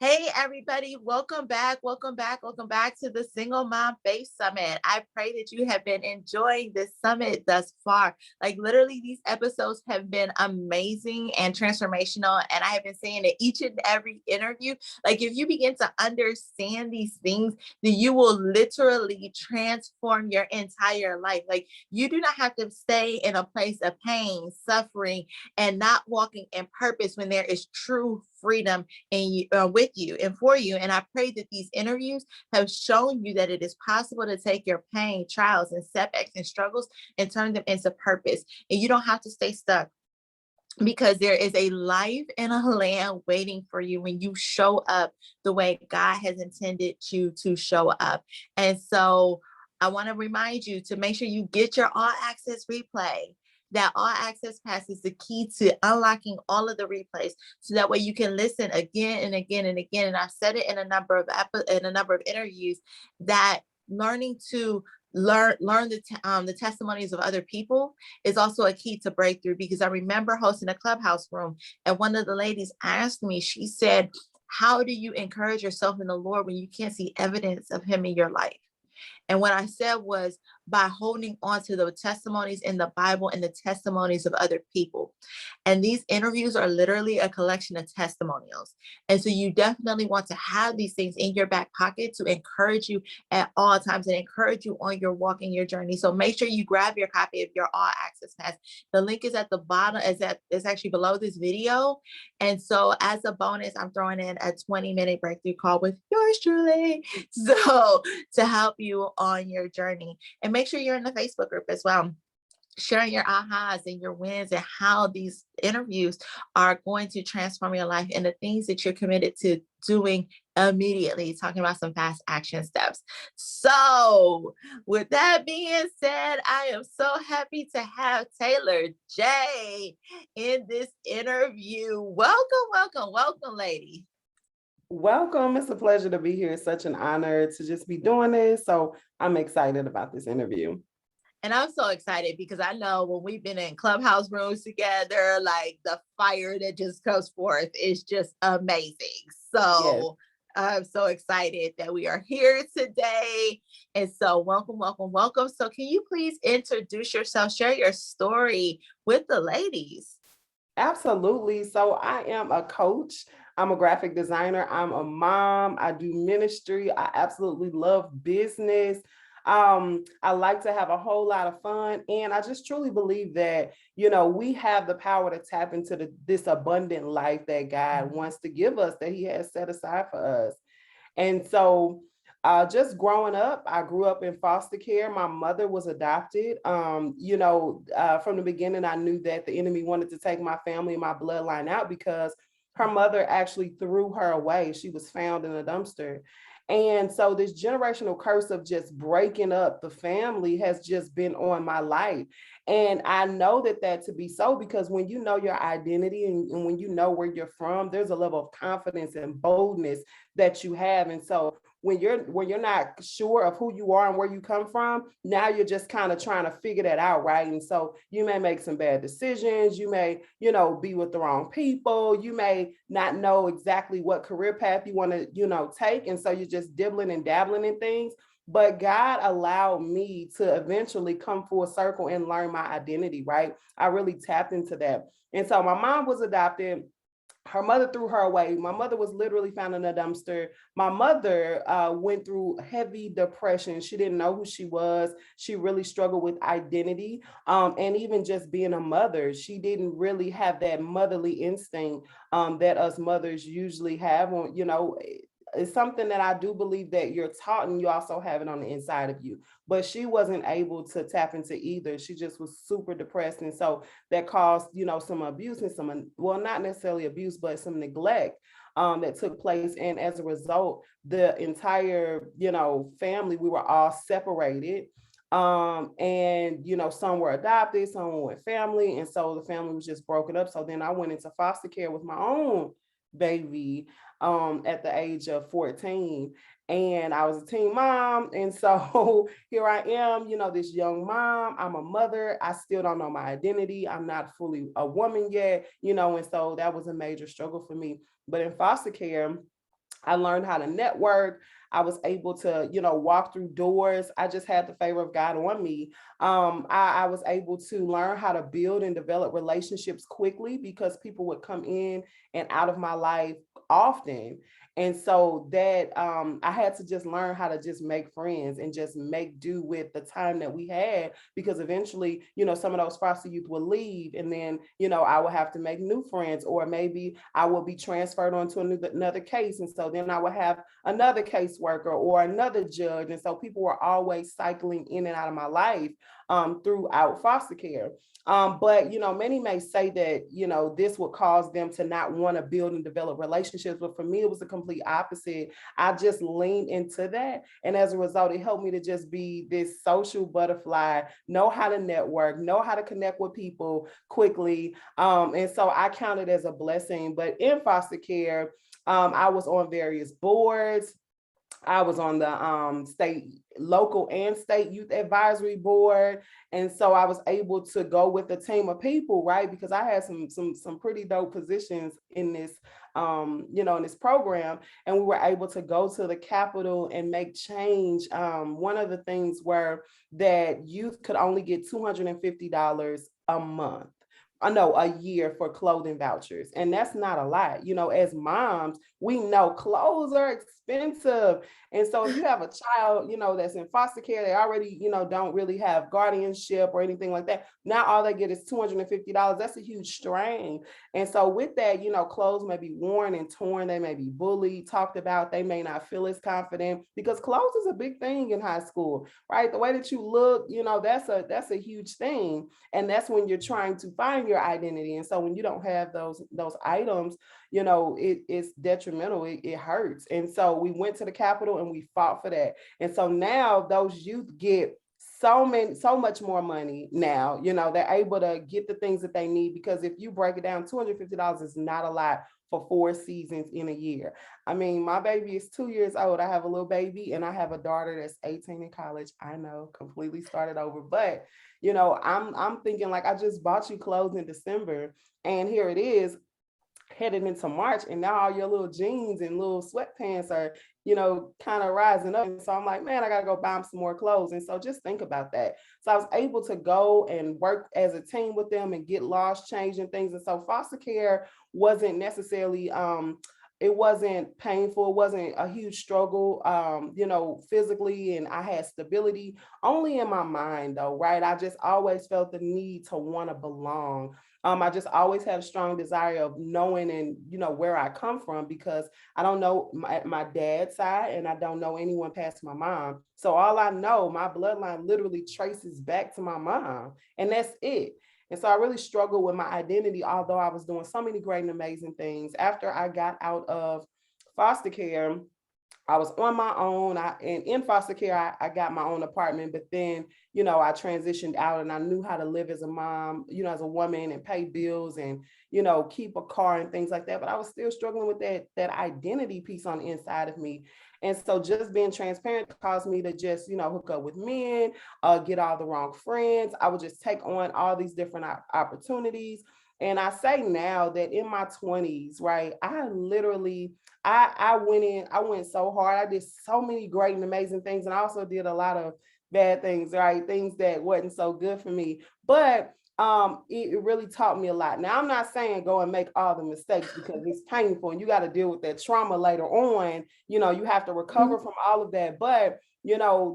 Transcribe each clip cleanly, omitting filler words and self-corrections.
Hey, everybody, welcome back. Welcome back. Welcome back to the Single Mom Faith Summit. I pray that you have been enjoying this summit thus far. Like, literally, these episodes have been amazing and transformational. And I have been saying that each and every interview, like, if you begin to understand these things, then you will literally transform your entire life. Like, you do not have to stay in a place of pain, suffering, and not walking in purpose when there is true freedom and with you and for you. And I pray that these interviews have shown you that it is possible to take your pain, trials, and setbacks and struggles and turn them into purpose. And you don't have to stay stuck because there is a life and a land waiting for you when you show up the way God has intended you to show up. And so I want to remind you to make sure you get your all access replay. That all access pass is the key to unlocking all of the replays, so that way you can listen again and again and again. And I've said it in a number of interviews that learning to learn the testimonies of other people is also a key to breakthrough. Because I remember hosting a clubhouse room, and one of the ladies asked me, she said, how do you encourage yourself in the Lord when you can't see evidence of him in your life? And what I said was, by holding on to the testimonies in the Bible and the testimonies of other people. And these interviews are literally a collection of testimonials. And so you definitely want to have these things in your back pocket to encourage you at all times and encourage you on your walk and your journey. So make sure you grab your copy of your all access pass. The link is at the bottom, is actually below this video. And so as a bonus, I'm throwing in a 20-minute breakthrough call with yours truly. So to help you on your journey. And make sure you're in the Facebook group as well, sharing your ahas and your wins and how these interviews are going to transform your life and the things that you're committed to doing immediately, talking about some fast action steps. So with that being said, I am so happy to have Taylor J in this interview. Welcome, lady. Welcome. It's a pleasure to be here. It's such an honor to just be doing this. So I'm excited about this interview. And I'm so excited because I know when we've been in clubhouse rooms together, like the fire that just comes forth is just amazing. Yes, So I'm so excited that we are here today. And so welcome. So can you please introduce yourself, share your story with the ladies? absolutely. So I am a coach. I'm a graphic designer. I'm a mom. I do ministry. I absolutely love business. I like to have a whole lot of fun. And I just truly believe that, we have the power to tap into this abundant life that God wants to give us, that he has set aside for us. And so just growing up, I grew up in foster care. My mother was adopted. From the beginning, I knew that the enemy wanted to take my family and my bloodline out because her mother actually threw her away. She was found in a dumpster. And so this generational curse of just breaking up the family has just been on my life. And I know that to be so, because when you know your identity and when you know where you're from, there's a level of confidence and boldness that you have. And so when you're not sure of who you are and where you come from, now you're just kind of trying to figure that out, right? And so you may make some bad decisions, you may, be with the wrong people, you may not know exactly what career path you want to, take. And so you're just dibbling and dabbling in things. But God allowed me to eventually come full circle and learn my identity, right? I really tapped into that. And so my mom was adopted. Her mother threw her away. My mother was literally found in a dumpster. My mother went through heavy depression. She didn't know who she was. She really struggled with identity. And even just being a mother, she didn't really have that motherly instinct that us mothers usually have. It's something that I do believe that you're taught and you also have it on the inside of you. But she wasn't able to tap into either. She just was super depressed. And so that caused, some abuse and well, not necessarily abuse, but some neglect that took place. And as a result, the entire, family, we were all separated. And some were adopted, some were with family. And so the family was just broken up. So then I went into foster care with my own baby at the age of 14. And I was a teen mom. And so here I am, this young mom. I'm a mother. I still don't know my identity. I'm not fully a woman yet, and so that was a major struggle for me. But in foster care, I learned how to network. I was able to, walk through doors. I just had the favor of God on me. I was able to learn how to build and develop relationships quickly because people would come in and out of my life often. And so that I had to just learn how to just make friends and just make do with the time that we had, because eventually, some of those foster youth will leave, and then, I will have to make new friends, or maybe I will be transferred onto another case. And so then I will have another caseworker or another judge. And so people were always cycling in and out of my life throughout foster care. But many may say that this would cause them to not want to build and develop relationships. But for me, it was the complete opposite. I just leaned into that, and as a result, it helped me to just be this social butterfly, know how to network, know how to connect with people quickly. And so I count it as a blessing. But in foster care, I was on various boards. I was on the local and state youth advisory board, and so I was able to go with a team of people, right? Because I had some pretty dope positions in this, in this program, and we were able to go to the Capitol and make change. One of the things were that youth could only get $250 a month. I know, a year for clothing vouchers. And that's not a lot. As moms, we know clothes are expensive. And so if you have a child, that's in foster care, they already, don't really have guardianship or anything like that. Now all they get is $250. That's a huge strain. And so with that, clothes may be worn and torn. They may be bullied, talked about. They may not feel as confident, because clothes is a big thing in high school, right? The way that you look, that's a huge thing. And that's when you're trying to find your identity. And so when you don't have those items, it's detrimental. It hurts. And so we went to the Capitol and we fought for that. And so now those youth get so much more money now. They're able to get the things that they need, because if you break it down, $250 is not a lot for 4 seasons in a year. I mean, my baby is 2 years old. I have a little baby, and I have a daughter that's 18 in college. I know, completely started over, but I'm thinking, like, I just bought you clothes in December, and here it is headed into March, and now all your little jeans and little sweatpants are, kind of rising up. And so I'm like, man, I gotta go buy them some more clothes. And so just think about that. So I was able to go and work as a team with them and get laws changed and things. And so foster care wasn't necessarily it wasn't painful. It wasn't a huge struggle, physically, and I had stability only in my mind, though, right? I just always felt the need to want to belong. I just always had a strong desire of knowing and, where I come from, because I don't know my dad's side, and I don't know anyone past my mom. So all I know, my bloodline literally traces back to my mom, and that's it. And so I really struggled with my identity, although I was doing so many great and amazing things. After I got out of foster care, I was on my own. And in foster care, I got my own apartment, but then, I transitioned out, and I knew how to live as a mom, as a woman, and pay bills, and, keep a car and things like that. But I was still struggling with that identity piece on the inside of me. And so just being transparent caused me to just, hook up with men, get all the wrong friends. I would just take on all these different opportunities. And I say now that in my 20s, right, I literally, I went in, I went so hard. I did so many great and amazing things. And I also did a lot of bad things, right? Things that wasn't so good for me. But it really taught me a lot. Now, I'm not saying go and make all the mistakes, because it's painful and you got to deal with that trauma later on. You have to recover from all of that. But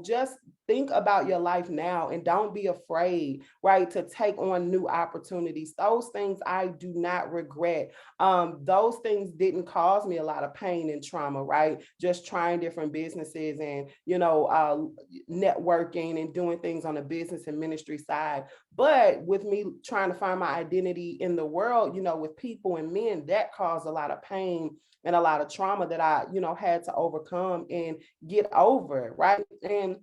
just think about your life now, and don't be afraid, right, to take on new opportunities. Those things I do not regret. Those things didn't cause me a lot of pain and trauma, right? Just trying different businesses and, networking and doing things on the business and ministry side. But with me trying to find my identity in the world, with people and men, that caused a lot of pain and a lot of trauma that I, had to overcome and get over, right? And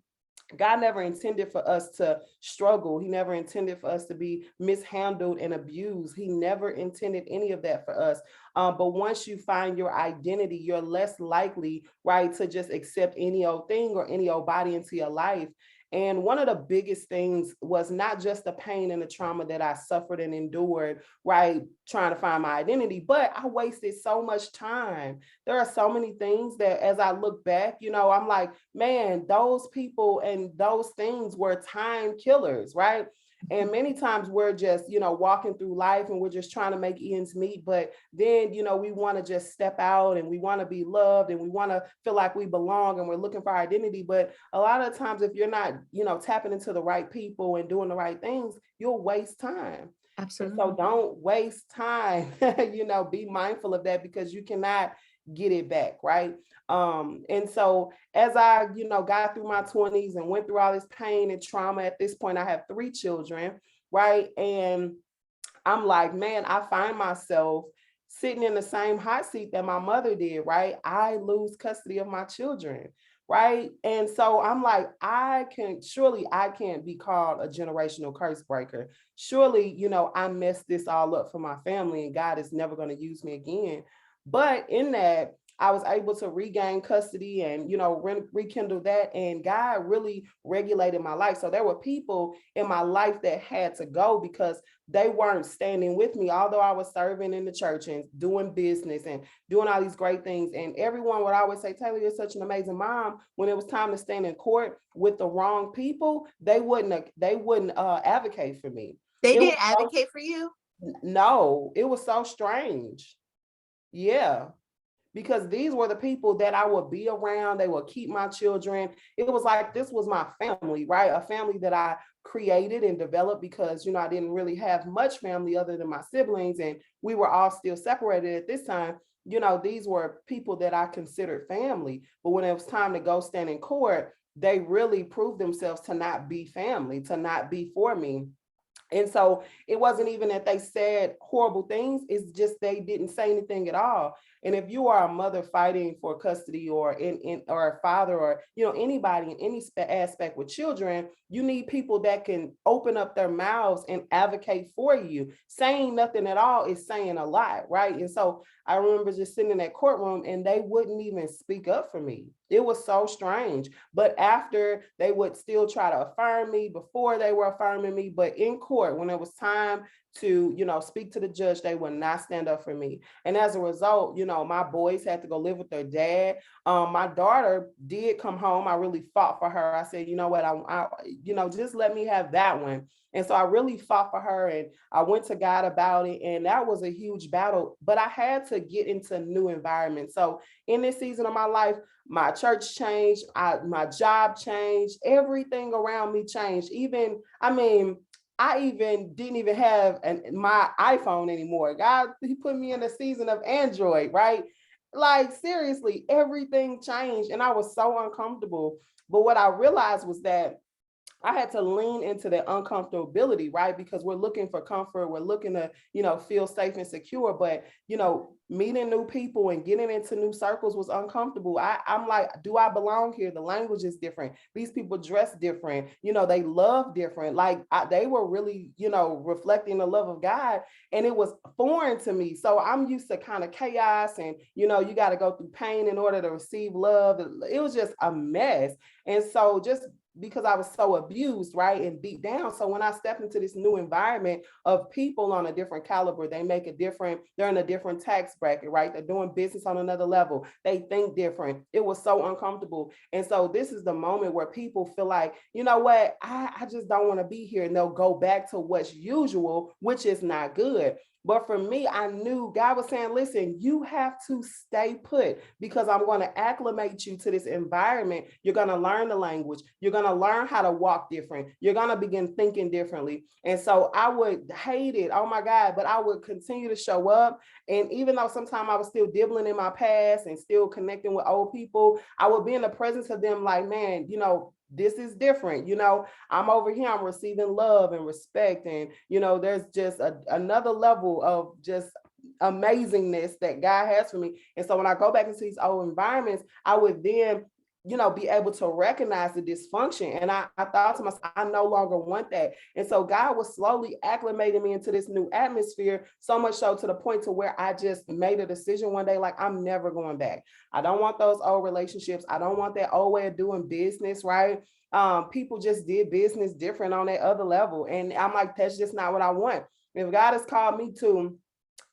God never intended for us to struggle. He never intended for us to be mishandled and abused. He never intended any of that for us. But once you find your identity, you're less likely, right, to just accept any old thing or any old body into your life. And one of the biggest things was not just the pain and the trauma that I suffered and endured, right, trying to find my identity, but I wasted so much time. There are so many things that as I look back, I'm like, man, those people and those things were time killers, right? And many times we're just, walking through life and we're just trying to make ends meet. But then, we want to just step out and we want to be loved and we want to feel like we belong and we're looking for our identity. But a lot of times, if you're not, tapping into the right people and doing the right things, you'll waste time. And so Absolutely. don't waste time, be mindful of that because you cannot get it back, right? And so as I, got through my 20s and went through all this pain and trauma, at this point, I have 3 children, right? And I'm like, man, I find myself sitting in the same hot seat that my mother did, right? I lose custody of my children, right? And so I'm like, surely I can't be called a generational curse breaker. Surely, I messed this all up for my family and God is never going to use me again. But in that, I was able to regain custody and, rekindle that. And God really regulated my life. So there were people in my life that had to go because they weren't standing with me, although I was serving in the church and doing business and doing all these great things. And everyone would always say, Taylor, you're such an amazing mom. When it was time to stand in court with the wrong people, they wouldn't advocate for me. They It was didn't advocate for you? no, it was so strange. Yeah, because these were the people that I would be around. They would keep my children. It was like this was my family, right? A family that I created and developed because, I didn't really have much family other than my siblings, and we were all still separated at this time. These were people that I considered family. But when it was time to go stand in court, they really proved themselves to not be family, to not be for me. And so it wasn't even that they said horrible things, it's just they didn't say anything at all. And if you are a mother fighting for custody or in or a father or anybody in any aspect with children, you need people that can open up their mouths and advocate for you. Saying nothing at all is saying a lot, right? And so I remember just sitting in that courtroom and they wouldn't even speak up for me. It was so strange. But after, they would still try to affirm me before they were affirming me. But in court, when it was time to, speak to the judge, they would not stand up for me. And as a result, my boys had to go live with their dad. My daughter did come home. I really fought for her. I said, you know what, just let me have that one. And so I really fought for her and I went to God about it. And that was a huge battle, but I had to get into new environments. So in this season of my life, my church changed, my job changed, everything around me changed. I even didn't even have my iPhone anymore. God, he put me in a season of Android, right? Like seriously, everything changed and I was so uncomfortable. But what I realized was that I had to lean into the uncomfortability, right? Because we're looking for comfort, we're looking to, feel safe and secure. But, meeting new people and getting into new circles was uncomfortable. I'm like, do I belong here? The language is different. These people dress different. They love different. Like they were really, reflecting the love of God, and it was foreign to me. So I'm used to kind of chaos, and you got to go through pain in order to receive love. It was just a mess. And so just because I was so abused, right, and beat down. So when I stepped into this new environment of people on a different caliber, they're in a different tax bracket, right? They're doing business on another level. They think different. It was so uncomfortable. And so this is the moment where people feel like, you know what, I just don't want to be here. And they'll go back to what's usual, which is not good. But for me, I knew God was saying, listen, you have to stay put because I'm going to acclimate you to this environment. You're going to learn the language. You're going to learn how to walk different. You're going to begin thinking differently. And so I would hate it. Oh my God. But I would continue to show up. And even though sometimes I was still dibbling in my past and still connecting with old people, I would be in the presence of them like, man, this is different. I'm over here, I'm receiving love and respect. And, there's just another level of just amazingness that God has for me. And so when I go back into these old environments, I would then be able to recognize the dysfunction. And I thought to myself, I no longer want that. And so God was slowly acclimating me into this new atmosphere, so much so to the point to where I just made a decision one day, like, I'm never going back. I don't want those old relationships. I don't want that old way of doing business, right? People just did business different on that other level. And I'm like, that's just not what I want. If God has called me to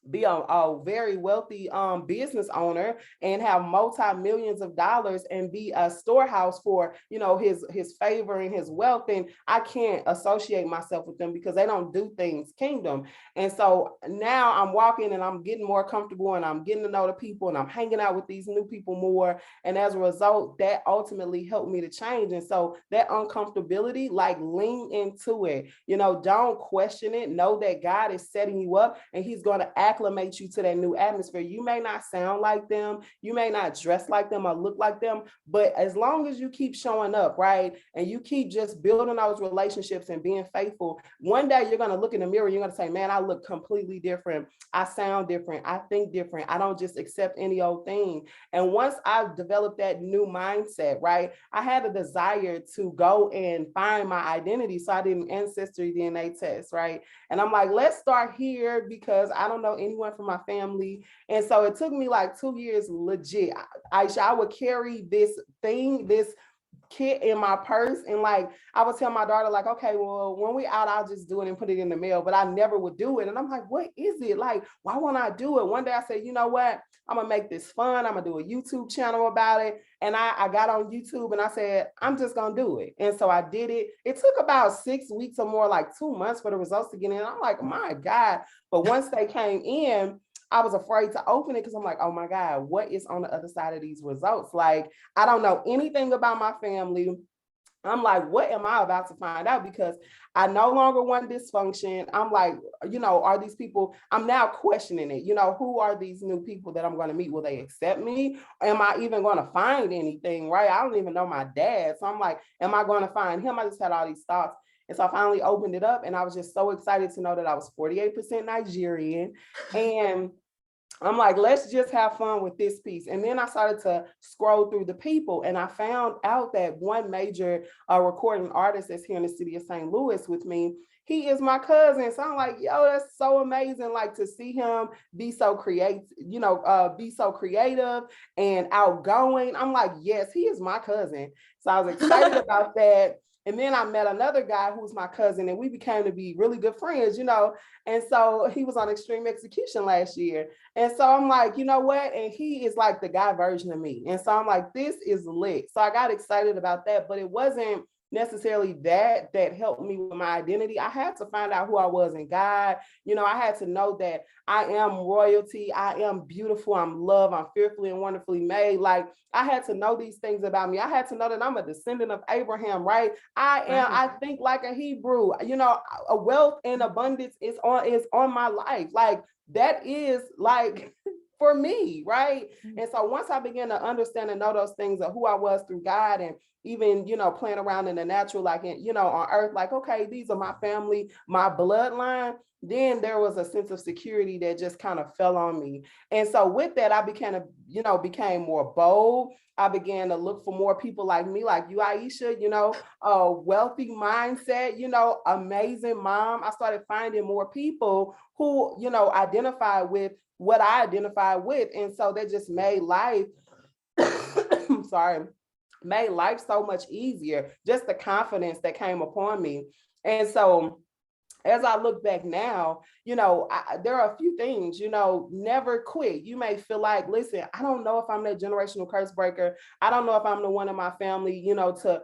be a very wealthy business owner and have multi-millions of dollars and be a storehouse for his favor and his wealth, and I can't associate myself with them because they don't do things kingdom. And so now I'm walking and I'm getting more comfortable and I'm getting to know the people and I'm hanging out with these new people more, and as a result that ultimately helped me to change. And so that uncomfortability, like, lean into it, don't question it. Know that God is setting you up and he's going to acclimate you to that new atmosphere. You may not sound like them, you may not dress like them or look like them, but as long as you keep showing up, right, and you keep just building those relationships and being faithful, one day you're going to look in the mirror, you're going to say, man, I look completely different, I sound different, I think different, I don't just accept any old thing. And once I've developed that new mindset, right, I had a desire to go and find my identity. So I did an ancestry DNA test, right, and I'm like, let's start here because I don't know anyone from my family. And so it took me like 2 years legit. I would carry this kit in my purse, and like I would tell my daughter, like, okay, well, when we out, I'll just do it and put it in the mail, but I never would do it. And I'm like, what is it? Like, why won't I do it? One day I said, you know what, I'm gonna make this fun, I'm gonna do a YouTube channel about it. And I got on YouTube and I said, I'm just gonna do it. And so I did it. It took about 6 weeks or more, like 2 months, for the results to get in. I'm like, my God. But once they came in, I was afraid to open it because I'm like, oh my God, what is on the other side of these results? Like, I don't know anything about my family. I'm like, what am I about to find out? Because I no longer want dysfunction. I'm like, are these people, I'm now questioning it. Who are these new people that I'm going to meet? Will they accept me? Am I even going to find anything, right? I don't even know my dad. So I'm like, am I going to find him? I just had all these thoughts. And so I finally opened it up and I was just so excited to know that I was 48% Nigerian. And I'm like, let's just have fun with this piece. And then I started to scroll through the people and I found out that one major recording artist that's here in the city of St. Louis with me, he is my cousin. So I'm like, yo, that's so amazing. Like, to see him be so be so creative and outgoing. I'm like, yes, he is my cousin. So I was excited about that. And then I met another guy who's my cousin and we became to be really good friends, And so he was on Extreme Execution last year. And so I'm like, you know what? And he is like the guy version of me. And so I'm like, this is lit. So I got excited about that, but it wasn't necessarily that helped me with my identity. I had to find out who I was in God. I had to know that I am royalty, I am beautiful, I'm loved, I'm fearfully and wonderfully made. Like, I had to know these things about me. I had to know that I'm a descendant of Abraham, right? I think like a Hebrew, a wealth and abundance is on my life. Like, that is like for me, right? And so once I began to understand and know those things of who I was through God, and even, playing around in the natural, like, on earth, like, okay, these are my family, my bloodline, then there was a sense of security that just kind of fell on me. And so with that, I became more bold. I began to look for more people like me, like you, Aisha, a wealthy mindset, amazing mom. I started finding more people who, identify with what I identify with. And so that just made life, made life so much easier, just the confidence that came upon me. And so as I look back now, there are a few things, never quit. You may feel like, listen, I don't know if I'm that generational curse breaker. I don't know if I'm the one in my family, to,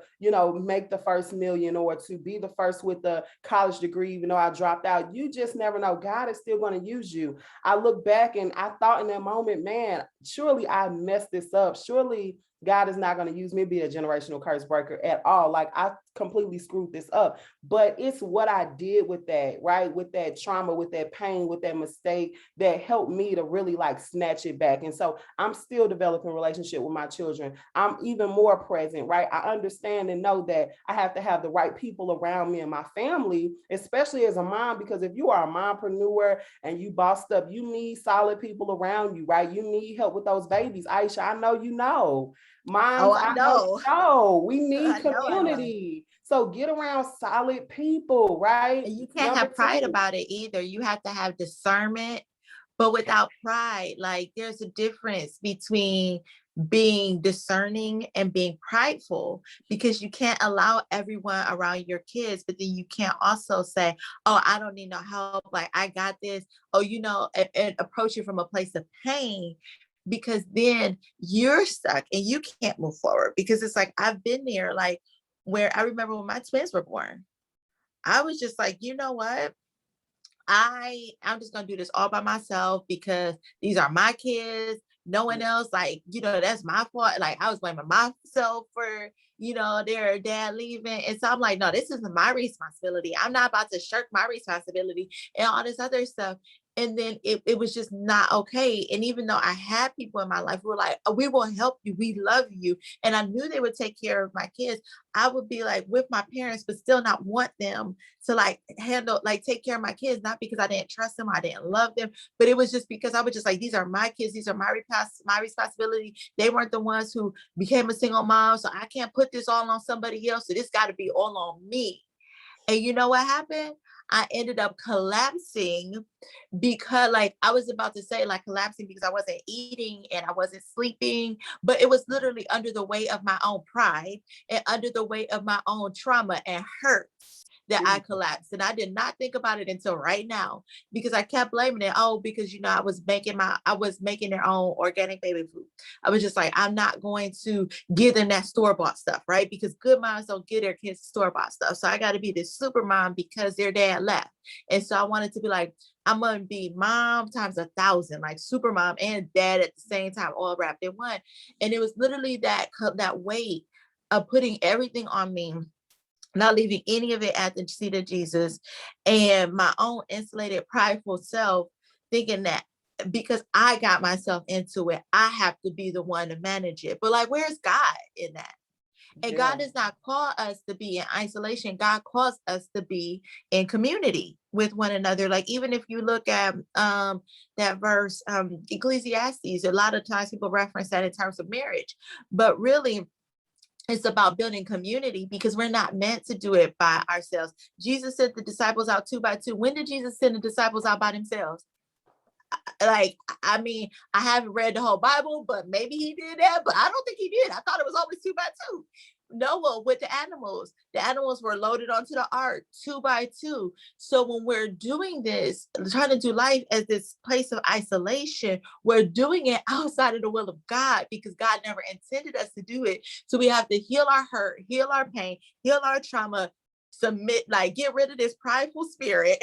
make the first million or to be the first with the college degree, even though I dropped out. You just never know. God is still going to use you. I look back and I thought in that moment, man, surely I messed this up. Surely God is not going to use me to be a generational curse breaker at all. Like, I completely screwed this up, but it's what I did with that, right? With that trauma, with that pain, with that mistake, that helped me to really like snatch it back. And so I'm still developing relationship with my children. I'm even more present, right? I understand and know that I have to have the right people around me and my family, especially as a mom, because if you are a mompreneur and you bossed up, you need solid people around you, right? You need help with those babies. Aisha, I know you know. Oh, Moms, I I know know. you know. We need I know. community. So get around solid people, right? And you can't Number have pride two. about it either. You have to have discernment, but without pride. Like there's a difference between being discerning and being prideful, because you can't allow everyone around your kids, but then you can't also say, oh, I don't need no help, like I got this. Oh, and approach it from a place of pain, because then you're stuck and you can't move forward. Because it's like, I've been there, like where I remember when my twins were born, I was just like, you know what? I'm just gonna do this all by myself because these are my kids. No one else, like, that's my fault. Like I was blaming myself for, their dad leaving. And so I'm like, no, this isn't my responsibility. I'm not about to shirk my responsibility and all this other stuff. And then it was just not okay. And even though I had people in my life who were like, oh, we will help you, we love you. And I knew they would take care of my kids. I would be like with my parents, but still not want them to like take care of my kids, not because I didn't trust them, I didn't love them, but it was just because I was just like, these are my kids, these are my responsibility. They weren't the ones who became a single mom, so I can't put this all on somebody else. So this got to be all on me. And you know what happened? I ended up collapsing, because like I was about to say, like collapsing because I wasn't eating and I wasn't sleeping, but it was literally under the weight of my own pride and under the weight of my own trauma and hurt that I Mm, collapsed. And I did not think about it until right now, because I kept blaming it. Oh, because I was making their own organic baby food. I was just like, I'm not going to give them that store-bought stuff, right? Because good moms don't give their kids store-bought stuff. So I got to be this super mom because their dad left. And so I wanted to be like, I'm gonna be mom times 1,000, like super mom and dad at the same time, all wrapped in one. And it was literally that weight of putting everything on me, not leaving any of it at the seat of Jesus, and my own insulated, prideful self, thinking that because I got myself into it, I have to be the one to manage it. But like, where's God in that? And yeah. God does not call us to be in isolation. God calls us to be in community with one another. Like even if you look at that verse, Ecclesiastes, a lot of times people reference that in terms of marriage, but really it's about building community, because we're not meant to do it by ourselves. Jesus sent the disciples out 2 by 2. When did Jesus send the disciples out by themselves? Like, I mean, I haven't read the whole Bible, but maybe he did that, but I don't think he did. I thought it was always 2 by 2. Noah with the animals were loaded onto the ark 2 by 2. So when we're doing this, trying to do life as this place of isolation, we're doing it outside of the will of God, because God never intended us to do it. So we have to heal our hurt, heal our pain, heal our trauma, submit, like get rid of this prideful spirit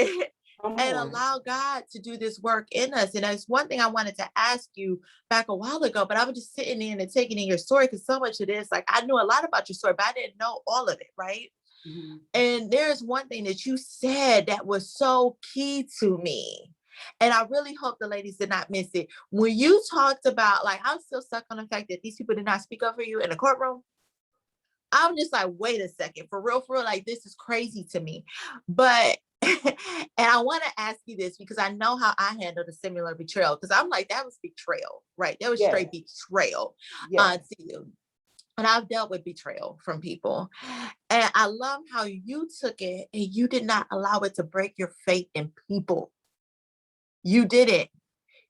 Come and on. allow God to do this work in us. And that's one thing I wanted to ask you back a while ago, but I was just sitting in and taking in your story, because so much of this, like I knew a lot about your story, but I didn't know all of it, right? Mhm. And there's one thing that you said that was so key to me. And I really hope the ladies did not miss it. When you talked about, like, I'm still stuck on the fact that these people did not speak up for you in the courtroom. I'm just like, wait a second, for real, like this is crazy to me. But and I want to ask you this because I know how I handled a similar betrayal, because I'm like, that was betrayal, right? That was Yes, straight betrayal yes. to you. And I've dealt with betrayal from people. And I love how you took it and you did not allow it to break your faith in people. You didn't.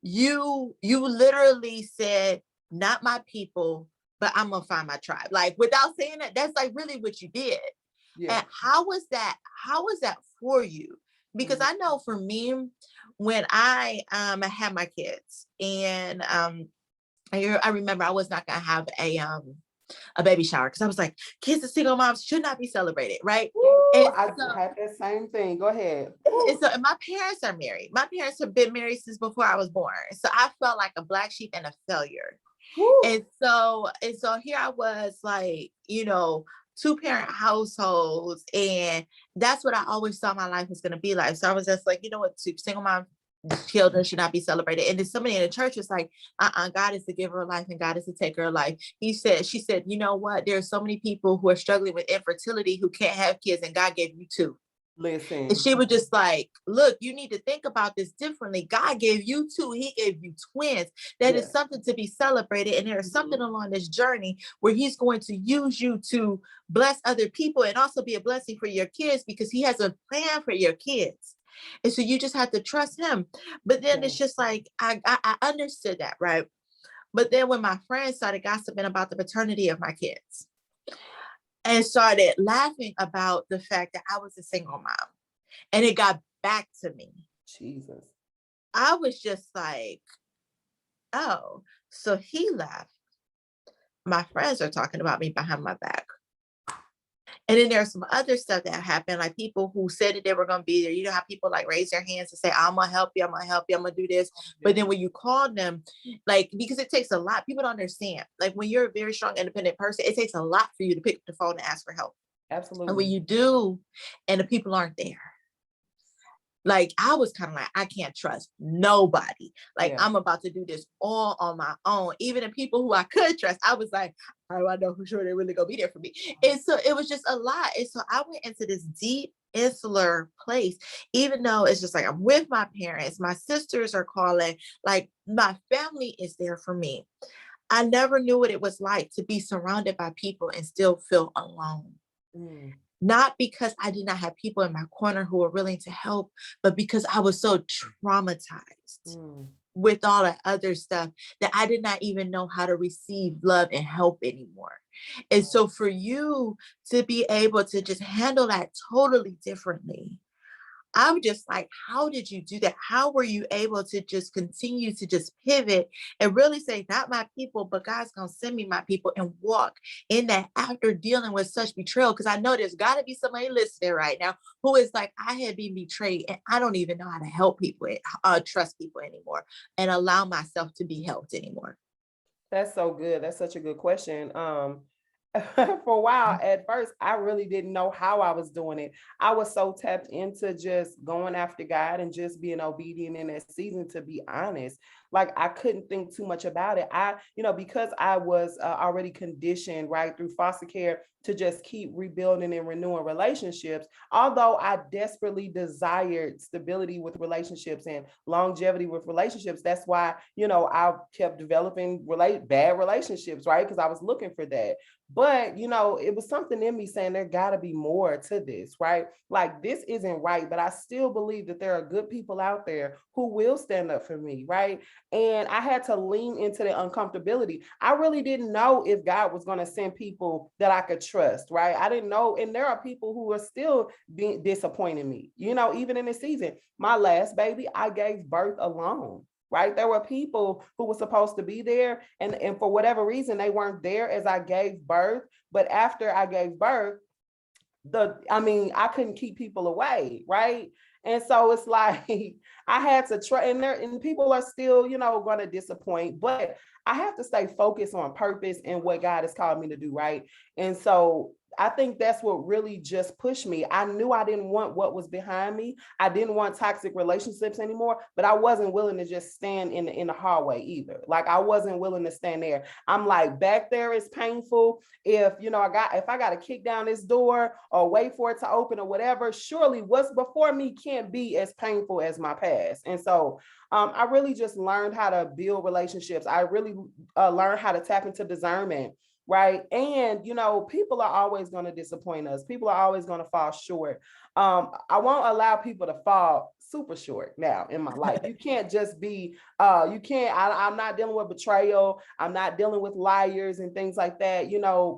You literally said, not my people, but I'm gonna find my tribe. Like without saying that, that's like really what you did. Yeah. And how was that for you? Because Mhm. I know for me, when I had my kids, and I remember I was not gonna have a baby shower, because I was like, kids of single moms should not be celebrated, right? Woo, And I so had that same thing. Go ahead. and Woo. so and my parents are married. My parents have been married since before I was born. So I felt like a black sheep and a failure. Woo. And so here I was, like, two-parent households, and that's what I always thought my life was going to be like. So I was just like, you know what, single mom children should not be celebrated. And then somebody in the church was like, God is the giver of life and God is the taker of life. She said, you know what? There are so many people who are struggling with infertility who can't have kids, and God gave you two. And Listen. she was just like, look, you need to think about this differently. God gave you two, he gave you twins. That is Yes. something to be celebrated. And there's something along this journey where he's going to use you to bless other people and also be a blessing for your kids, because he has a plan for your kids. And so you just have to trust him. But then it's Yes. just like, I understood that, right? But then when my friends started gossiping about the paternity of my kids and started laughing about the fact that I was a single mom, and it got back to me, Jesus. I was just like, oh, so he left. My friends are talking about me behind my back. And then there's some other stuff that happened, like people who said that they were going to be there. You know how people like raise their hands and say, I'm going to help you, I'm going to help you, I'm going to do this. But then when you call them, like, because it takes a lot, people don't understand. Like when you're a very strong, independent person, it takes a lot for you to pick up the phone and ask for help. Absolutely. And when you do, and the people aren't there, like I was kind of like, I can't trust nobody. Like I'm about to do this all on my own. Even the people who I could trust, I was like, how do I know for sure they're really gonna be there for me? And so it was just a lot. And so I went into this deep insular place, even though it's just like I'm with my parents, my sisters are calling, like my family is there for me. I never knew what it was like to be surrounded by people and still feel alone. Not because I did not have people in my corner who were willing to help, but because I was so traumatized with all that other stuff that I did not even know how to receive love and help anymore. And so for you to be able to just handle that totally differently, I'm just like, how did you do that? How were you able to just continue to just pivot and really say, not my people, but God's going to send me my people, and walk in that after dealing with such betrayal? Because I know there's got to be somebody listening right now who is like, I had been betrayed and I don't even know how to help people, trust people anymore, and allow myself to be helped anymore. That's so good. That's such a good question. For a while at first, I really didn't know how I was doing it. I was so tapped into just going after God and just being obedient in that season, to be honest. Like I couldn't think too much about it. Because I was already conditioned right through foster care to just keep rebuilding and renewing relationships. Although I desperately desired stability with relationships and longevity with relationships, that's why, I kept developing bad relationships, right? Because I was looking for that. But, it was something in me saying there got to be more to this, right? Like this isn't right, but I still believe that there are good people out there who will stand up for me, right? And I had to lean into the uncomfortability. I really didn't know if God was going to send people that I could trust, right? I didn't know. And there are people who are still being disappointing me, even in this season. My last baby, I gave birth alone. Right. There were people who were supposed to be there, and for whatever reason, they weren't there as I gave birth. But after I gave birth, I couldn't keep people away. Right. And so it's like I had to try, and people are still, going to disappoint, but I have to stay focused on purpose and what God has called me to do. Right. And so I think that's what really just pushed me. I knew I didn't want what was behind me. I didn't want toxic relationships anymore, but I wasn't willing to just stand in the hallway either. Like I wasn't willing to stand there. I'm like, back there is painful. If I got to kick down this door or wait for it to open or whatever, surely what's before me can't be as painful as my past. And so I really just learned how to build relationships. I really learned how to tap into discernment. Right. And, people are always going to disappoint us. People are always going to fall short. I won't allow people to fall super short now in my life. You can't just be, I'm not dealing with betrayal. I'm not dealing with liars and things like that,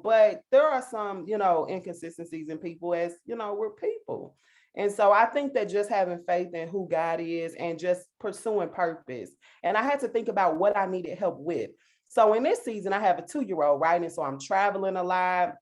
but there are some, inconsistencies in people, as, we're people. And so I think that just having faith in who God is and just pursuing purpose. And I had to think about what I needed help with. So in this season, I have a 2-year-old, right? And so I'm traveling a lot.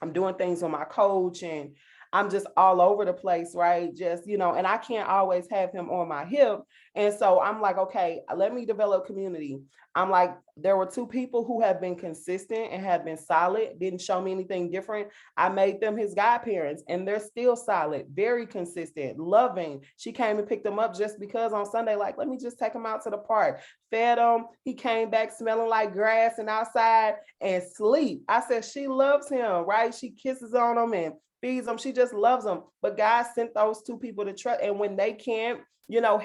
I'm doing things with my coach, and I'm just all over the place, right? Just, and I can't always have him on my hip. And so I'm like, okay, let me develop community. I'm like, there were two people who have been consistent and have been solid, didn't show me anything different. I made them his godparents, and they're still solid, very consistent, loving. She came and picked him up just because on Sunday, like, let me just take him out to the park. Fed him. He came back smelling like grass and outside and sleep. I said, she loves him, right? She kisses on him and feeds him. She just loves him. But God sent those two people to trust. And when they can't,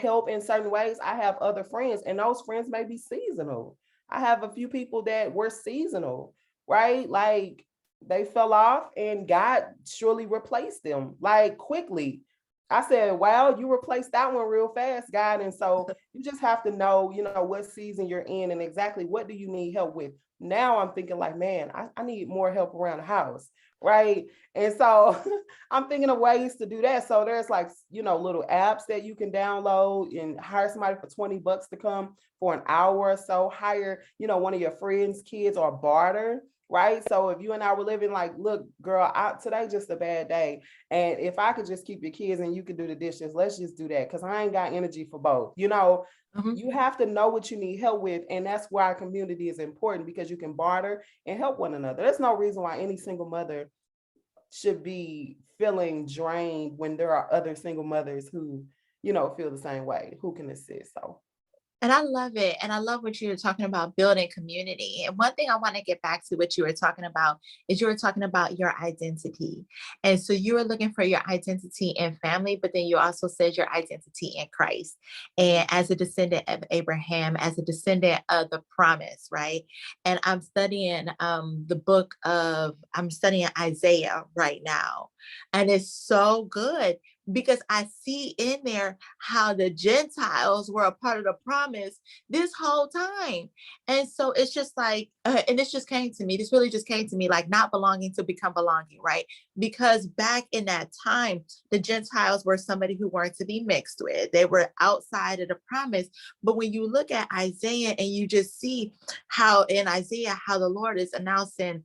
help in certain ways, I have other friends, and those friends may be seasonal. I have a few people that were seasonal, right? Like they fell off and God surely replaced them like quickly. I said, wow, you replaced that one real fast, God. And so you just have to know, what season you're in and exactly what do you need help with. Now I'm thinking like, man, I need more help around the house, right? And so I'm thinking of ways to do that. So there's like, little apps that you can download and hire somebody for $20 to come for an hour or so, hire, one of your friends' kids, or barter. Right. So if you and I were living like, look, girl, today just a bad day. And if I could just keep your kids and you could do the dishes, let's just do that. Because I ain't got energy for both. You have to know what you need help with. And that's why community is important, because you can barter and help one another. There's no reason why any single mother should be feeling drained when there are other single mothers who, feel the same way, who can assist. So And I love it. And I love what you were talking about, building community. And one thing I want to get back to what you were talking about is you were talking about your identity. And so you were looking for your identity in family, but then you also said your identity in Christ. And as a descendant of Abraham, as a descendant of the promise, right? And I'm studying I'm studying Isaiah right now. And it's so good because I see in there how the Gentiles were a part of the promise this whole time. And so it's just like, and this just came to me, this really just came to me, like not belonging to become belonging, right? Because back in that time, the Gentiles were somebody who weren't to be mixed with. They were outside of the promise. But when you look at Isaiah and you just see how in Isaiah, how the Lord is announcing,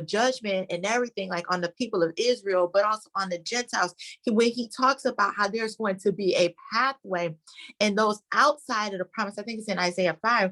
judgment and everything like on the people of Israel, but also on the Gentiles, when he talks about how there's going to be a pathway and those outside of the promise, I think it's in Isaiah 5,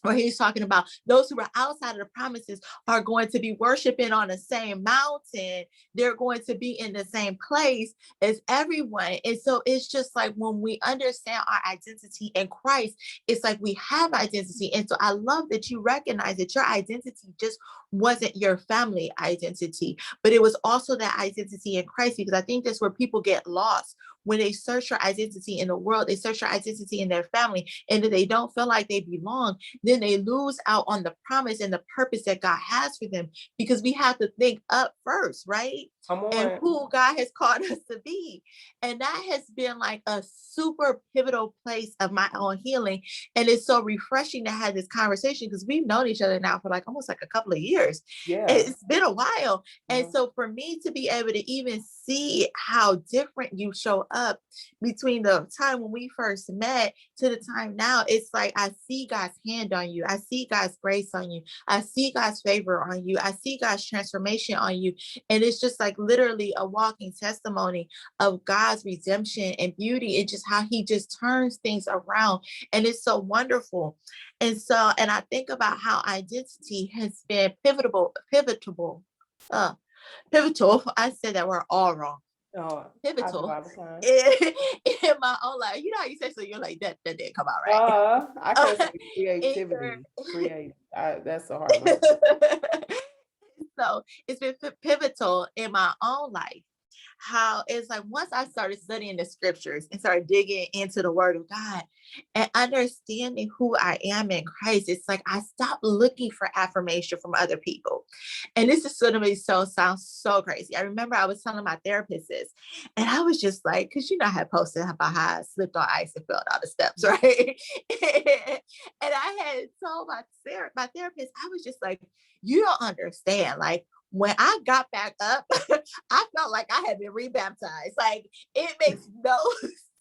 where he's talking about those who are outside of the promises are going to be worshiping on the same mountain. They're going to be in the same place as everyone. And so it's just like when we understand our identity in Christ, it's like we have identity. And so I love that you recognize that your identity just wasn't your family identity, but it was also that identity in Christ, because I think that's where people get lost. When they search for identity in the world, they search for identity in their family, and if they don't feel like they belong, then they lose out on the promise and the purpose that God has for them, because we have to think up first, right? come And on. who God has called us to be. And that has been like a super pivotal place of my own healing. And it's so refreshing to have this conversation because we've known each other now for like almost like a couple of years. Yeah. It's been a while. And Mhm. so for me to be able to even see how different you show up between the time when we first met to the time now, it's like I see God's hand on you. I see God's grace on you. I see God's favor on you. I see God's transformation on you. And it's just like literally a walking testimony of God's redemption and beauty, and just how he just turns things around. And it's so wonderful. And so, and I think about how identity has been uh, pivotal. I said that we're all wrong. Oh, I do Pivotal all the time. in, in my own life. You know how you say so, you're like, that didn't come out I can't say right. In creativity. your Create. That's a hard one. so it's been pivotal in my own life. How it's like once I started studying the scriptures and started digging into the word of God and understanding who I am in Christ, it's like I stopped looking for affirmation from other people. And this is going to be sounds so crazy. I remember I was telling my therapist this, and I was just like, because I had posted about how I slipped on ice and fell down the steps, right? And I had told my therapist, I was just like, you don't understand. Like when I got back up, I felt like I had been rebaptized. Like it makes no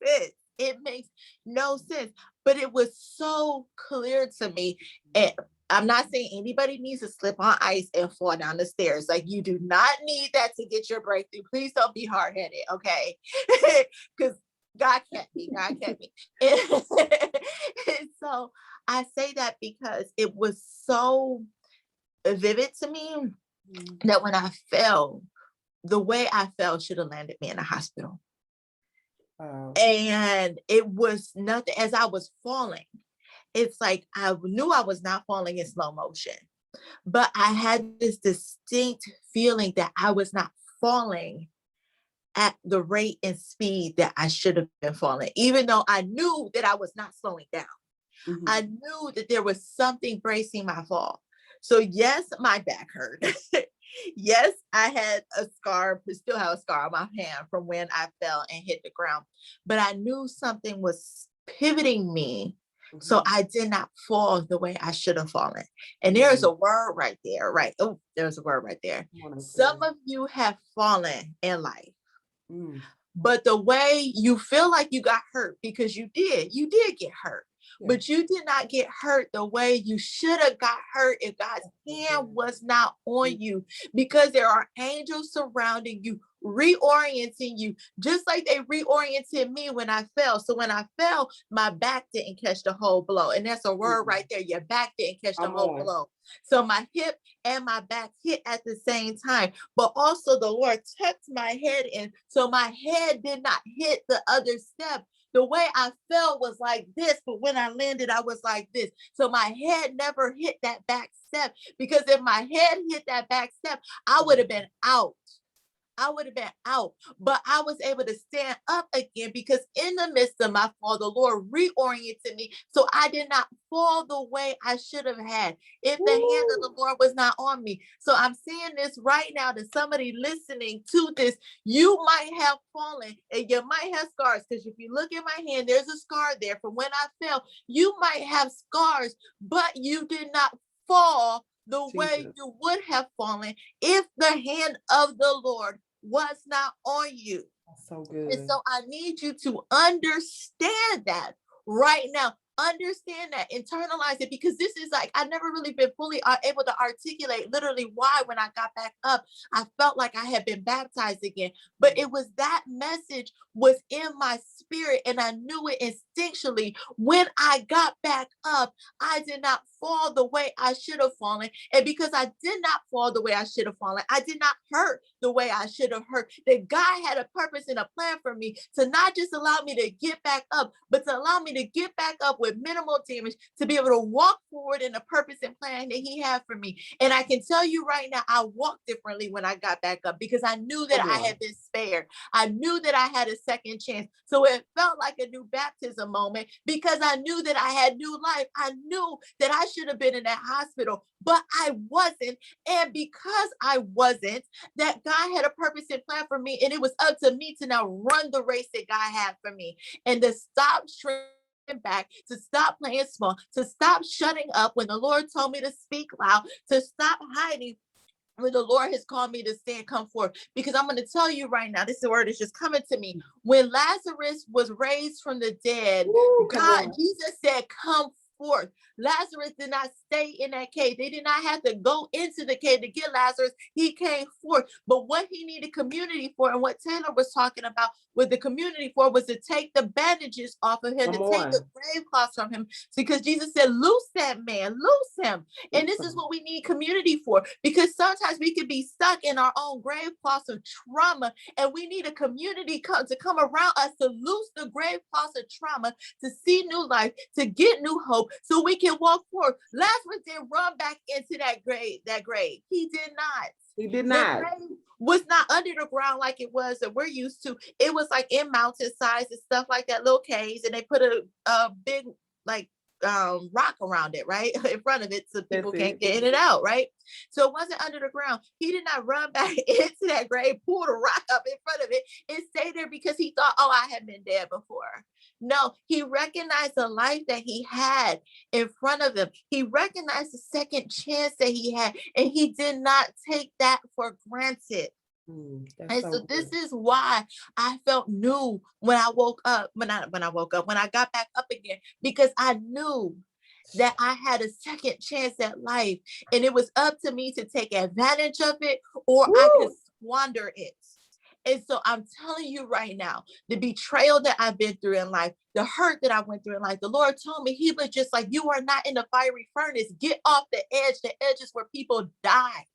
sense. It makes no sense. But it was so clear to me. And I'm not saying anybody needs to slip on ice and fall down the stairs. Like you do not need that to get your breakthrough. Please don't be hard-headed, okay? Because God kept me. God kept me. And so I say that because it was so vivid to me Mm. that when I fell, the way I fell should have landed me in a hospital. Wow. And it was nothing as I was falling. It's like I knew I was not falling in slow motion, but I had this distinct feeling that I was not falling at the rate and speed that I should have been falling, even though I knew that I was not slowing down. I Mhm. knew that there was something bracing my fall. So yes, my back hurt. Yes, I had a scar, still have a scar on my hand from when I fell and hit the ground. But I knew something was pivoting me so Mhm. I did not fall the way I should have fallen. And there's Mm. a word right there, right? Oh, there's a word right there. Come on and say Some it. of you have fallen in life, Mm. but the way you feel like you got hurt, because you did get hurt, Yeah. but you did not get hurt the way you should have got hurt if God's That's so hand good. was not on Mm. you, because there are angels surrounding you, reorienting you, just like they reoriented me when I fell. So when I fell, my back didn't catch the whole blow. And that's a word Mm. right there. Your back didn't catch the Come whole on. blow. So my hip and my back hit at the same time, but also the Lord tucked my head in. So my head did not hit the other step. The way I fell was like this, but when I landed, I was like this. So my head never hit that back step, because if my head hit that back step, I would have been out. I would have been out, but I was able to stand up again because in the midst of my fall, the Lord reoriented me. So I did not fall the way I should have had if the hand of the Woo. Lord was not on me. So I'm saying this right now to somebody listening to this. You might have fallen and you might have scars, because if you look at my hand, there's a scar there from when I fell. You might have scars, but you did not fall the way Jesus. you would have fallen if the hand of the Lord was not on you. That's so And good. so I need you to understand that right now. Understand that, internalize it, because this is like, I've never really been fully able to articulate literally why, when I got back up, I felt like I had been baptized again. But Mm. it was that message was in my spirit, and I knew it instinctually. When I got back up, I did not fall the way I should have fallen. And because I did not fall the way I should have fallen, I did not hurt the way I should have hurt. That God had a purpose and a plan for me to not just allow me to get back up, but to allow me to get back up with minimal damage, to be able to walk forward in the purpose and plan that He had for me. And I can tell you right now, I walked differently when I got back up, because I knew that Come I on. had been spared. I knew that I had a second chance. So it felt like a new baptism moment, because I knew that I had new life. I knew that I should have been in that hospital, but I wasn't. And because I wasn't, that God had a purpose and plan for me. And it was up to me to now run the race that God had for me, and to stop shrinking back, to stop playing small, to stop shutting up when the Lord told me to speak loud, to stop hiding when the Lord has called me to stand, come forth. Because I'm going to tell you right now, this word is just coming to me. When Lazarus was raised from the dead, Woo, come God, on. Jesus said, come forth. Lazarus did not stay in that cave. They did not have to go into the cave to get Lazarus. He came forth. But what he needed community for, and what Taylor was talking about with the community for, was to take the bandages off of him, Come to take the on. grave cloths from him, because Jesus said, loose that man, loose him. And this is Awesome. what we need community for, because sometimes we can be stuck in our own grave cloths of trauma, and we need a community to come around us to loose the grave cloths of trauma, to see new life, to get new hope, so we can walk forward. Lazarus didn't run back into that grave. That grave, he did not. He did The not. grave was not under the ground like it was that we're used to. It was like in mountainsides and stuff like that, little caves, and they put a big like rock around it, right? In front of it, so That's people can't it. get in and out, right? So it wasn't under the ground. He did not run back into that grave, pull the rock up in front of it, and stay there because he thought, oh, I had been dead before. No, he recognized the life that he had in front of him. He recognized the second chance that he had, and he did not take that for granted. That's And so so this good. is why I felt new when I woke up, when I got back up again, because I knew that I had a second chance at life, and it was up to me to take advantage of it, or I could Woo. squander it. And so I'm telling you right now, the betrayal that I've been through in life, the hurt that I went through in life, the Lord told me, he was just like, you are not in the fiery furnace. Get off the edge. The edge is where people die.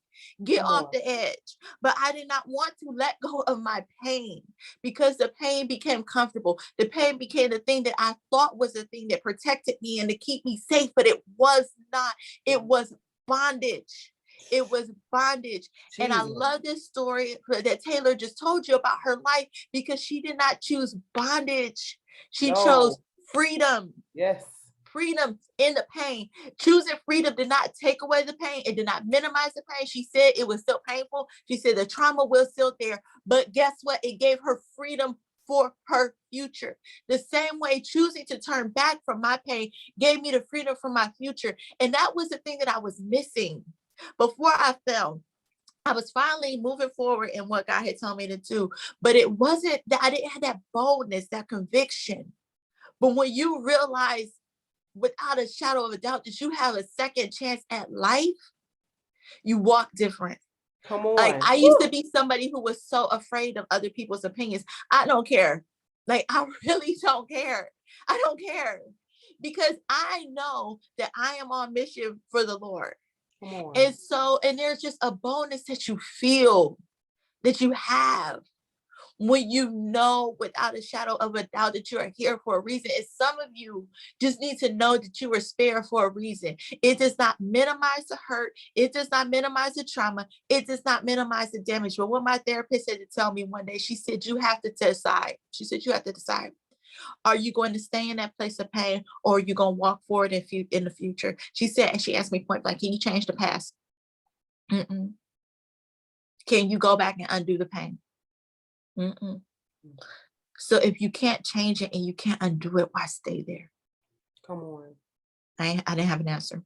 Get Come off on. the edge. But I did not want to let go of my pain because the pain became comfortable. The pain became the thing that I thought was the thing that protected me and to keep me safe, but it was not. It was bondage. It was bondage. And I Jesus. love this story that Taylor just told you about her life because she did not choose bondage. She chose No. freedom. Yes. Freedom in the pain. Choosing freedom did not take away the pain. It did not minimize the pain. She said it was still painful. She said the trauma was still there. But guess what? It gave her freedom for her future. The same way choosing to turn back from my pain gave me the freedom for my future. And that was the thing that I was missing before I fell. I was finally moving forward in what God had told me to do, but it wasn't that I didn't have that boldness, that conviction. But when you realize without a shadow of a doubt that you have a second chance at life, you walk different. Come Like on. I used to Woo. be somebody who was so afraid of other people's opinions. I don't care. Like I really don't care. I don't care because I know that I am on mission for the Lord. Come on. And so, and there's just a bonus that you feel that you have when you know without a shadow of a doubt that you are here for a reason. And some of you just need to know that you were spared for a reason. It does not minimize the hurt. It does not minimize the trauma. It does not minimize the damage. But what my therapist said to tell me one day, she said, you have to decide. She said, you have to decide. Are you going to stay in that place of pain or are you going to walk forward in the future? She said, and she asked me point blank, can you change the past? Mm-mm. Can you go back and undo the pain? Mm-mm. So if you can't change it and you can't undo it, why stay there? Come on. I didn't have an answer.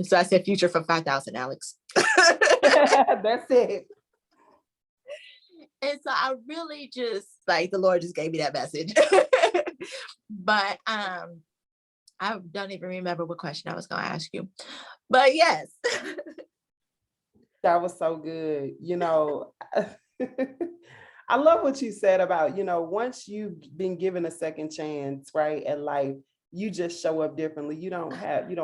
So I said future for 5,000, Alex. That's it. And so I really just like the Lord just gave me that message. But I don't even remember what question I was going to ask you. But yes. That was so good. I love what you said about, once you've been given a second chance, right, at life, you just show up differently. You don't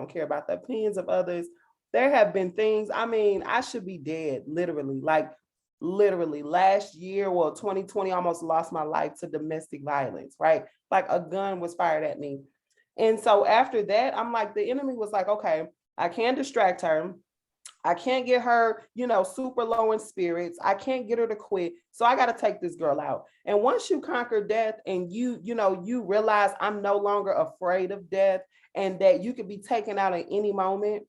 care about the opinions of others. There have been things, I mean, I should be dead, literally, like literally last year, well, 2020, almost lost my life to domestic violence, right? Like a gun was fired at me. And so after that, I'm like, the enemy was like, okay, I can't distract her. I can't get her, super low in spirits. I can't get her to quit. So I got to take this girl out. And once you conquer death and you realize I'm no longer afraid of death and that you could be taken out at any moment,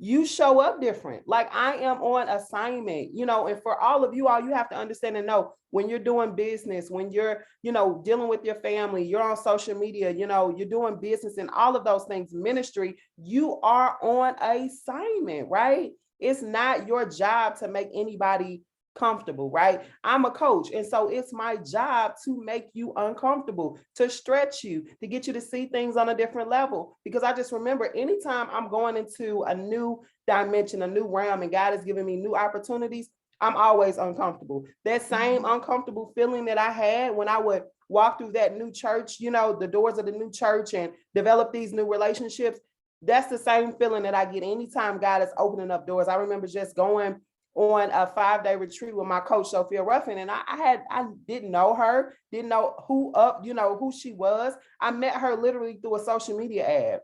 you show up different. Like I am on assignment, and for all of you all, you have to understand and know when you're doing business, when you're, dealing with your family, you're on social media, you're doing business and all of those things, ministry, you are on assignment, right? It's not your job to make anybody comfortable, right? I'm a coach. And so it's my job to make you uncomfortable, to stretch you, to get you to see things on a different level. Because I just remember anytime I'm going into a new dimension, a new realm, and God is giving me new opportunities, I'm always uncomfortable. That same uncomfortable feeling that I had when I would walk through that new church, the doors of the new church and develop these new relationships, that's the same feeling that I get anytime God is opening up doors. I remember just going on a 5-day retreat with my coach, Sophia Ruffin. And I didn't know her, didn't know who she was. I met her literally through a social media ad,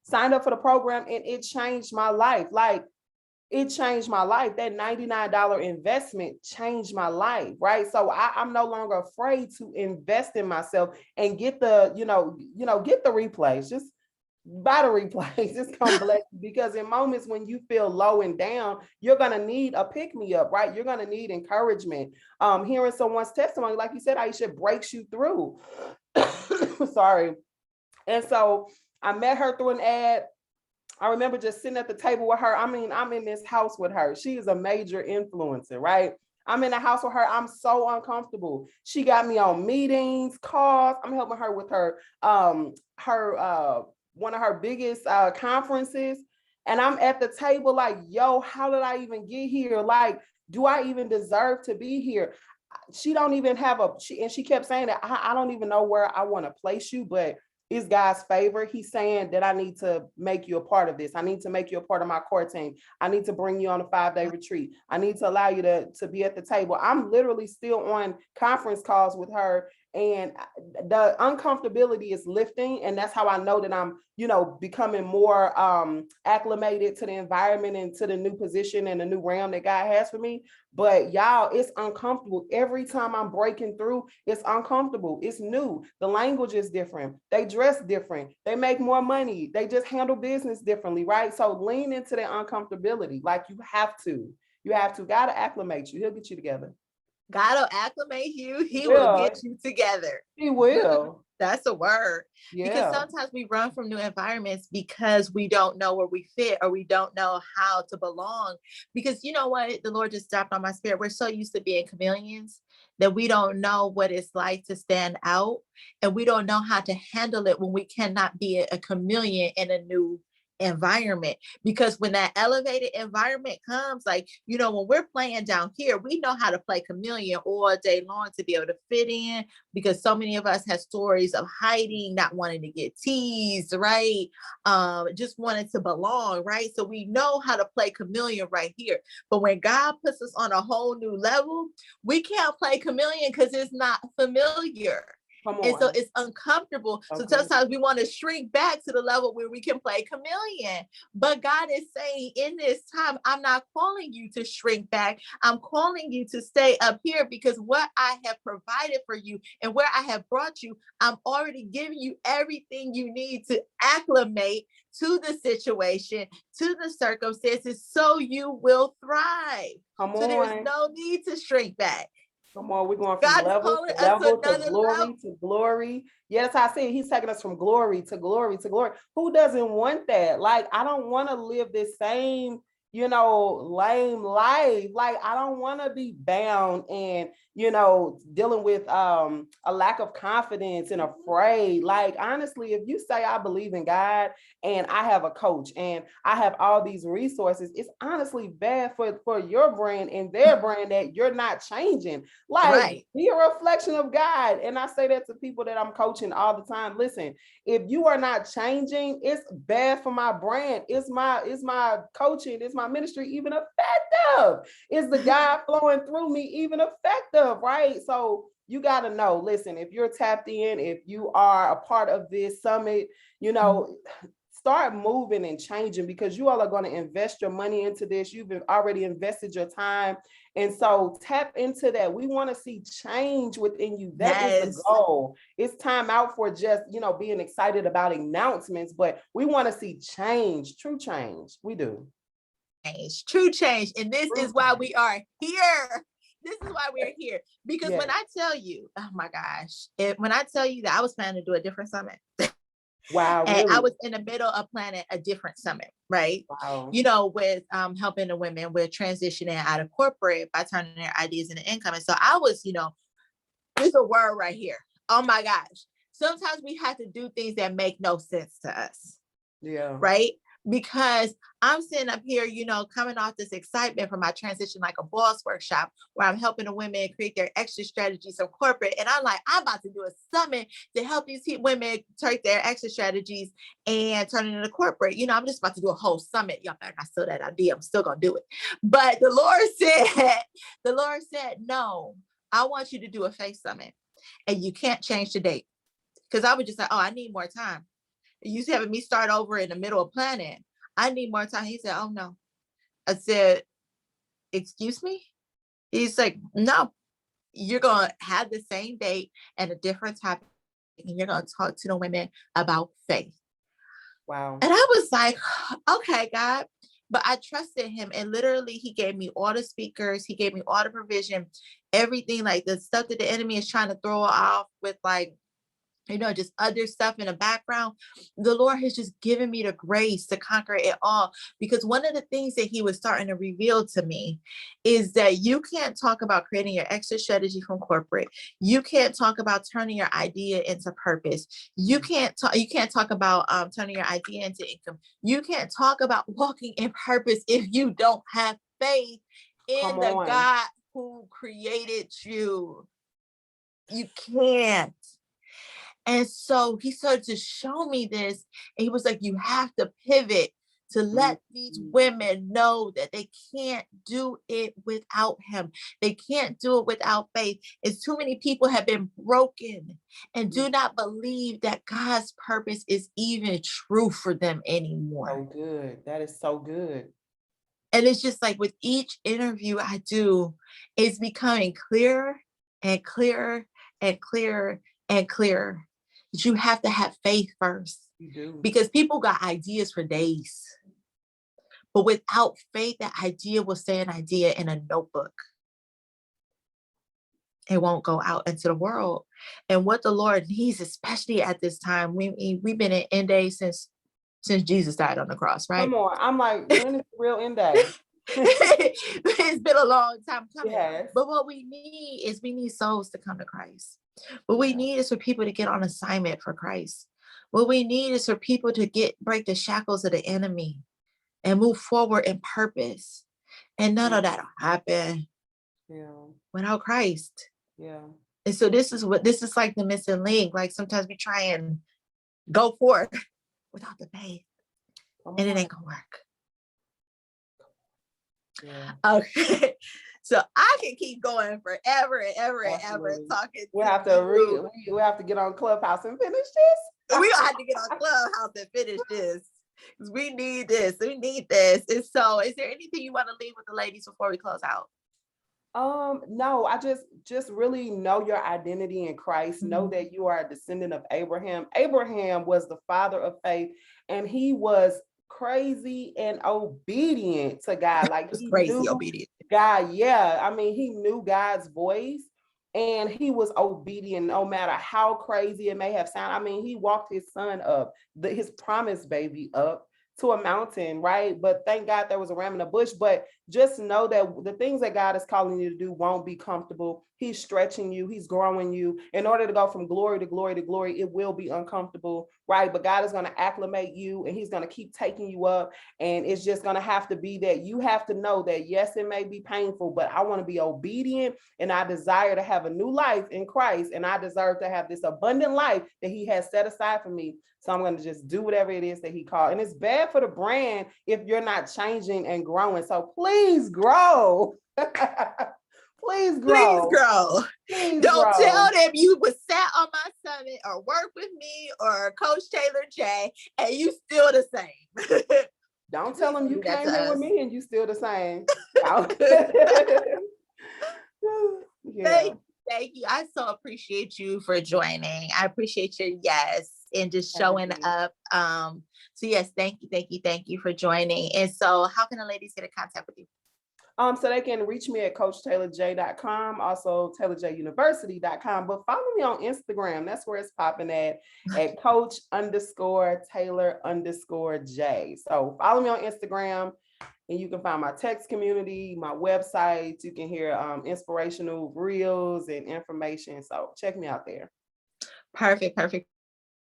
signed up for the program, and it changed my life. Like it changed my life. That $99 investment changed my life, right? So I'm no longer afraid to invest in myself and get the, get the replays. Just buy the replays. It's gonna bless you because in moments when you feel low and down, you're gonna need a pick-me-up, right? You're gonna need encouragement. Hearing someone's testimony, like you said, Aisha, breaks you through. Sorry. And so I met her through an ad. I remember just sitting at the table with her. I mean, I'm in this house with her. She is a major influencer, right? I'm in the house with her. I'm so uncomfortable. She got me on meetings, calls. I'm helping her with her one of her biggest conferences. And I'm at the table like, yo, how did I even get here? Like, Do I even deserve to be here? She don't even have and she kept saying that I don't even know where I want to place you, but it's God's favor. He's saying that I need to make you a part of this. I need to make you a part of my core team. I need to bring you on a 5-day retreat. I need to allow you to be at the table. I'm literally still on conference calls with her, and the uncomfortability is lifting. And that's how I know that I'm, becoming more acclimated to the environment and to the new position and the new realm that God has for me. But y'all, it's uncomfortable. Every time I'm breaking through, it's uncomfortable. It's new. The language is different. They dress different. They make more money. They just handle business differently, right? So lean into that uncomfortability. Like you have to. You have to. God to acclimate you. He'll get you together. God will acclimate you. He will get you together. He will. That's a word. Yeah. Because sometimes we run from new environments because we don't know where we fit, or we don't know how to belong. Because you know what? The Lord just dropped on my spirit. We're so used to being chameleons that we don't know what it's like to stand out, and we don't know how to handle it when we cannot be a chameleon in a new environment. Because when that elevated environment comes, like, when we're playing down here, we know how to play chameleon all day long to be able to fit in, because so many of us have stories of hiding, not wanting to get teased, right? Just wanting to belong, right? So we know how to play chameleon right here. But when God puts us on a whole new level, we can't play chameleon because it's not familiar. And so it's uncomfortable. Okay. So sometimes we want to shrink back to the level where we can play chameleon. But God is saying, in this time, I'm not calling you to shrink back. I'm calling you to stay up here, because what I have provided for you and where I have brought you, I'm already giving you everything you need to acclimate to the situation, to the circumstances, so you will thrive. So there's no need to shrink back. Come on, we're going from level to glory to glory. Yeah, that's how I say it. He's taking us from glory to glory to glory. Who doesn't want that? Like, I don't want to live this same, lame life. Like, I don't want to be bound and, dealing with a lack of confidence and afraid. Like, honestly, if you say I believe in God and I have a coach and I have all these resources, it's honestly bad for your brand and their brand that you're not changing. Like, be a reflection of God. And I say that to people that I'm coaching all the time. Listen, if you are not changing, it's bad for my brand. It's my coaching, it's my ministry even effective? Is the God flowing through me even effective, right? So you got to know, listen, if you're tapped in, if you are a part of this summit, start moving and changing, because you all are going to invest your money into this. You've already invested your time. And so tap into that. We want to see change within you. That is the goal. It's time out for just, being excited about announcements, but we want to see change, true change. We do. True change. And this is why we are here. This is why we're here. Because when I tell you, oh my gosh, when I tell you that I was planning to do a different summit. Wow. And really? I was in the middle of planning a different summit, right? Wow. With helping the women with transitioning out of corporate by turning their ideas into income. And so I was, there's a word right here. Oh my gosh. Sometimes we have to do things that make no sense to us. Yeah. Right? Because I'm sitting up here, coming off this excitement from my Transition Like a Boss workshop, where I'm helping the women create their exit strategies from corporate. And I'm like, I'm about to do a summit to help these women take their exit strategies and turn it into corporate. I'm just about to do a whole summit. Y'all better not steal that idea. I'm still going to do it. But the Lord said, no, I want you to do a face summit, and you can't change the date. Because I was just like, oh, I need more time. You having me start over in the middle of planning. I need more time. He said, oh no. I said, excuse me? He's like, no, you're going to have the same date and a different topic, and you're going to talk to the women about faith. Wow. And I was like, okay, God. But I trusted him, and literally he gave me all the speakers. He gave me all the provision, everything, like the stuff that the enemy is trying to throw off with, like, just other stuff in the background. The Lord has just given me the grace to conquer it all. Because one of the things that he was starting to reveal to me is that you can't talk about creating your exit strategy from corporate. You can't talk about turning your idea into purpose. You can't talk about turning your idea into income. You can't talk about walking in purpose if you don't have faith in Come the on. God who created you. You can't. And so he started to show me this. And he was like, you have to pivot to let these Mhm. women know that they can't do it without him. They can't do it without faith. It's too many people have been broken and do not believe that God's purpose is even true for them anymore. So good. That is so good. And it's just like with each interview I do, it's becoming clearer and clearer and clearer and clearer. That you have to have faith first You do. because people got ideas for days. But without faith, that idea will stay an idea in a notebook. It won't go out into the world. And what the Lord needs, especially at this time, we've been in end days since Jesus died on the cross, right? Come on. I'm like, when is the real end day? It's been a long time coming. Yes. But what we need is we need souls to come to Christ. What we Yeah. need is for people to get on assignment for Christ. What we need is for people to break the shackles of the enemy and move forward in purpose. And none of that will happen Yeah. without Christ. Yeah. And so this is like the missing link. Like sometimes we try and go forth without the faith, Come and it on. ain't gonna work. Yeah. Okay. So I can keep going forever and ever and ever Absolutely. talking We to have to you. we have to get on Clubhouse and finish this. We gonna have to get on Clubhouse and finish this. Because we need this. We need this. And so is there anything you want to leave with the ladies before we close out? No, I just really know your identity in Christ. Know that you are a descendant of Abraham. Abraham was the father of faith, and he was crazy and obedient to God. Like It's he crazy knew obedient. God. Yeah, I mean, he knew God's voice, and he was obedient no matter how crazy it may have sounded. I mean, he walked his son up, his promised baby up to a mountain, right? But thank God there was a ram in the bush. But just know that the things that God is calling you to do won't be comfortable. He's stretching you, he's growing you. In order to go from glory to glory to glory, it will be uncomfortable, right? But God is going to acclimate you, and he's going to keep taking you up. And it's just going to have to be that you have to know that, yes, it may be painful, but I want to be obedient, and I desire to have a new life in Christ, and I deserve to have this abundant life that he has set aside for me. So I'm going to just do whatever it is that he called. And it's bad for the brand if you're not changing and growing. So please grow. Please grow. Please grow. Please Don't grow. tell them you was sat on my summit or work with me or Coach Taylor J and you still the same. Don't tell them you Do that to came in with us. me and you still the same. Yeah. Thank you. I so appreciate you for joining. I appreciate your yes and just showing up. So yes, thank you for joining. And so how can the ladies get in contact with you? So they can reach me at coachtaylorj.com, also taylorjuniversity.com, but follow me on Instagram. That's where it's popping at coach_Taylor_J. So follow me on Instagram, and you can find my text community, my website. You can hear inspirational reels and information. So check me out there. Perfect.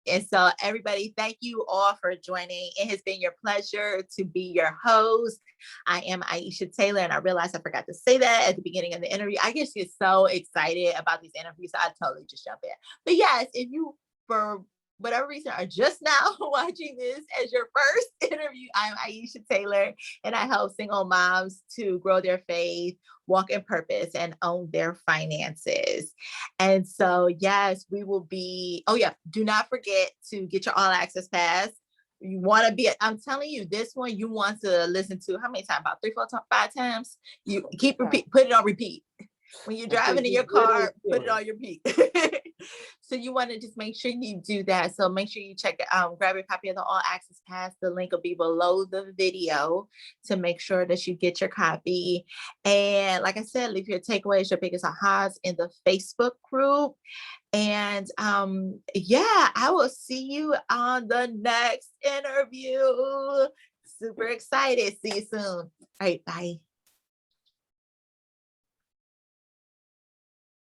And so everybody, thank you all for joining. It has been your pleasure to be your host. I am Aisha Taylor, and I realized I forgot to say that at the beginning of the interview. I just get so excited about these interviews, so I totally just jump in. But yes, if you, for whatever reason, are just now watching this as your first interview, I'm Aisha Taylor, and I help single moms to grow their faith, walk in purpose, and own their finances. And so, yes, we will be, oh yeah, do not forget to get your all access pass. You want to be, I'm telling you, this one you want to listen to how many times? About 3, 4, 5 times. You keep repeat, put it on repeat. When you're driving in your car, put it on your repeat. So you want to just make sure you do that. So make sure you check, grab your copy of the all access pass. The link will be below the video to make sure that you get your copy. And like I said, leave your takeaways, your biggest ahas in the Facebook group. And yeah, I will see you on the next interview. Super excited. See you soon. All right, bye.